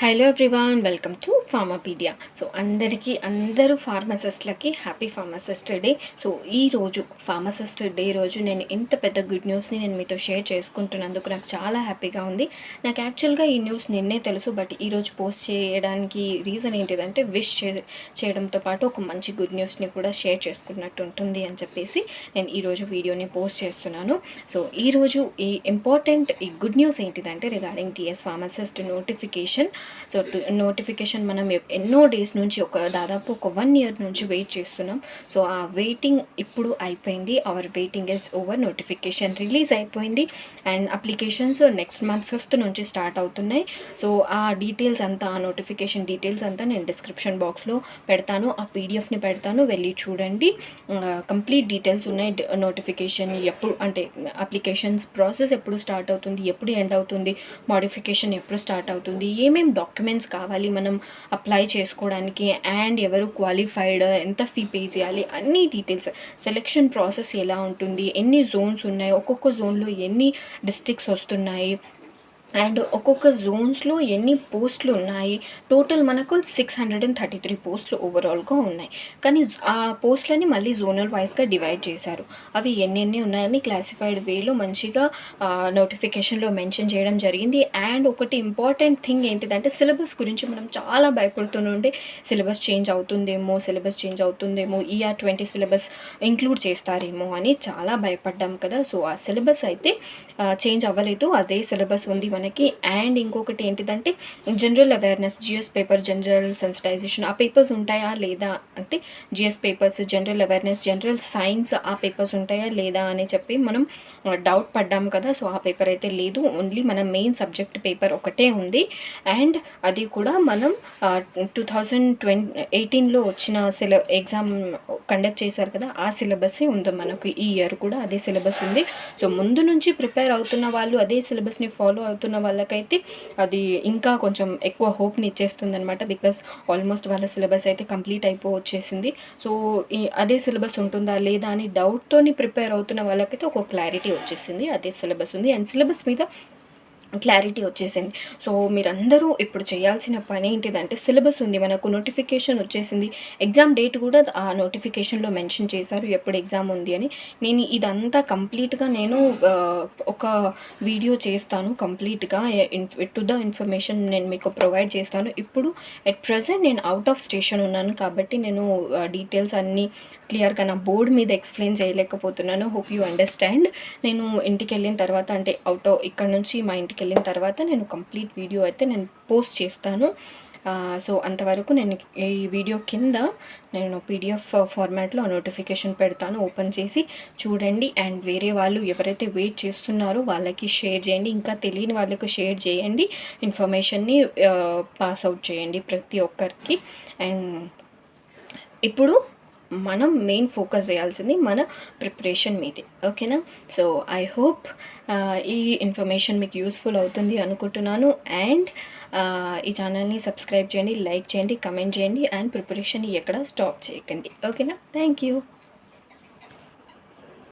Hello everyone, welcome to Pharmapedia. So అందరూ ఫార్మసిస్ట్లకి happy pharmacist day. So ఈరోజు pharmacist day రోజు నేను ఇంత పెద్ద గుడ్ న్యూస్ని నేను మీతో షేర్ చేసుకుంటున్నందుకు నాకు చాలా హ్యాపీగా ఉంది. నాకు యాక్చువల్గా ఈ న్యూస్ నిన్నే తెలుసు, బట్ ఈరోజు పోస్ట్ చేయడానికి రీజన్ ఏంటిదంటే చేయడంతో పాటు ఒక మంచి గుడ్ న్యూస్ని కూడా షేర్ చేసుకున్నట్టు ఉంటుంది అని చెప్పేసి నేను ఈరోజు వీడియోని పోస్ట్ చేస్తున్నాను. సో ఈరోజు ఈ గుడ్ న్యూస్ ఏంటిదంటే regarding TS pharmacist notification. So notification మనం ఎన్నో డేస్ నుంచి దాదాపు ఒక 1 year నుంచి వెయిట్ చేస్తున్నాం. సో ఆ వెయిటింగ్ ఇప్పుడు అయిపోయింది. Our waiting is over. Notification release అయిపోయింది and applications next month 5th నుంచి స్టార్ట్ అవుతున్నాయి. సో ఆ డీటెయిల్స్ అంతా, ఆ నోటిఫికేషన్ డీటెయిల్స్ అంతా నేను డిస్క్రిప్షన్ బాక్స్లో పెడతాను. ఆ పీడిఎఫ్ని పెడతాను, వెళ్ళి చూడండి. కంప్లీట్ డీటెయిల్స్ ఉన్నాయి. నోటిఫికేషన్ ఎప్పుడు అంటే అప్లికేషన్స్ ప్రాసెస్ ఎప్పుడు స్టార్ట్ అవుతుంది, ఎప్పుడు ఎండ్ అవుతుంది, మోడిఫికేషన్ ఎప్పుడు స్టార్ట్ అవుతుంది, ఏమేమి డాక్యుమెంట్స్ కావాలి మనం అప్లై చేసుకోవడానికి, అండ్ ఎవరు క్వాలిఫైడ్, ఎంత ఫీ పే చేయాలి, అన్ని డీటెయిల్స్, సెలెక్షన్ ప్రాసెస్ ఎలా ఉంటుంది, ఎన్ని జోన్స్ ఉన్నాయి, ఒక్కొక్క జోన్లో ఎన్ని డిస్ట్రిక్ట్స్ వస్తున్నాయి, అండ్ ఒక్కొక్క జోన్స్లో ఎన్ని పోస్టులు ఉన్నాయి. టోటల్ మనకు 633 పోస్టులు ఓవరాల్గా ఉన్నాయి. కానీ ఆ పోస్టులని మళ్ళీ జోనల్ వైజ్గా డివైడ్ చేశారు. అవి ఎన్ని ఉన్నాయని క్లాసిఫైడ్ వేలో మంచిగా నోటిఫికేషన్లో మెన్షన్ చేయడం జరిగింది. అండ్ ఒకటి ఇంపార్టెంట్ థింగ్ ఏంటిదంటే సిలబస్ గురించి మనం చాలా భయపడుతుండే. సిలబస్ చేంజ్ అవుతుందేమో, ఈఆర్ 20 సిలబస్ ఇంక్లూడ్ చేస్తారేమో అని చాలా భయపడ్డాం కదా. సో ఆ సిలబస్ అయితే చేంజ్ అవ్వలేదు, అదే సిలబస్ ఉంది మనకి. అండ్ ఇంకొకటి ఏంటిదంటే general awareness, GS paper, general sensitisation ఆ పేపర్స్ ఉంటాయా లేదా అంటే GS papers, general awareness, general science ఆ పేపర్స్ ఉంటాయా లేదా అని చెప్పి మనం డౌట్ పడ్డాము కదా. సో ఆ పేపర్ అయితే లేదు, ఓన్లీ మన మెయిన్ సబ్జెక్ట్ పేపర్ ఒకటే ఉంది. అండ్ అది కూడా మనం 2018లో వచ్చిన ఎగ్జామ్ కండక్ట్ చేశారు కదా, ఆ సిలబస్సే ఉంది మనకు. ఈ ఇయర్ కూడా అదే సిలబస్ ఉంది. సో ముందు నుంచి ప్రిపేర్ అవుతున్న వాళ్ళు, అదే సిలబస్ని ఫాలో అవుతున్న వాళ్ళకైతే అది ఇంకా కొంచెం ఎక్కువ హోప్ని ఇచ్చేస్తుంది అనమాట. బికాస్ ఆల్మోస్ట్ వాళ్ళ సిలబస్ అయితే కంప్లీట్ వచ్చేసింది. సో అదే సిలబస్ ఉంటుందా లేదా అని డౌట్తోని ప్రిపేర్ అవుతున్న వాళ్ళకైతే ఒక క్లారిటీ వచ్చేసింది, అదే సిలబస్ ఉంది అండ్ సిలబస్ మీద క్లారిటీ వచ్చేసింది. సో మీరందరూ ఇప్పుడు చేయాల్సిన పని ఏంటిదంటే, సిలబస్ ఉంది మనకు, నోటిఫికేషన్ వచ్చేసింది, ఎగ్జామ్ డేట్ కూడా ఆ నోటిఫికేషన్లో మెన్షన్ చేశారు ఎప్పుడు ఎగ్జామ్ ఉంది అని. నేను ఇదంతా కంప్లీట్గా ఒక వీడియో చేస్తాను, కంప్లీట్గా టు ద ఇన్ఫర్మేషన్ నేను మీకు ప్రొవైడ్ చేస్తాను. ఇప్పుడు ఎట్ ప్రజెంట్ నేను అవుట్ ఆఫ్ స్టేషన్ ఉన్నాను కాబట్టి నేను డీటెయిల్స్ అన్నీ క్లియర్గా నా బోర్డు మీద ఎక్స్ప్లెయిన్ చేయలేకపోతున్నాను. Hope you understand. నేను ఇంటికి వెళ్ళిన తర్వాత, అంటే ఇక్కడ నుంచి మా ఇంటికి వెళ్ళిన తర్వాత నేను కంప్లీట్ వీడియో అయితే నేను పోస్ట్ చేస్తాను. సో అంతవరకు నేను ఈ వీడియో కింద నేను పీడిఎఫ్ ఫార్మాట్లో నోటిఫికేషన్ పెడతాను, ఓపెన్ చేసి చూడండి. అండ్ వేరే వాళ్ళు ఎవరైతే వెయిట్ చేస్తున్నారో వాళ్ళకి షేర్ చేయండి, ఇంకా తెలియని వాళ్ళకు షేర్ చేయండి, ఇన్ఫర్మేషన్ని పాస్ అవుట్ చేయండి ప్రతి ఒక్కరికి. అండ్ ఇప్పుడు మనం మెయిన్ ఫోకస్ చేయాల్సింది మన ప్రిపరేషన్ మీదే, ఓకేనా. సో ఐ హోప్ ఈ ఇన్ఫర్మేషన్ మీకు యూస్ఫుల్ అవుతుంది అనుకుంటున్నాను. అండ్ ఈ ఛానల్ని సబ్స్క్రైబ్ చేయండి, లైక్ చేయండి, కమెంట్ చేయండి, అండ్ ప్రిపరేషన్ ఎక్కడ స్టాప్ చేయకండి, ఓకేనా. Thank you.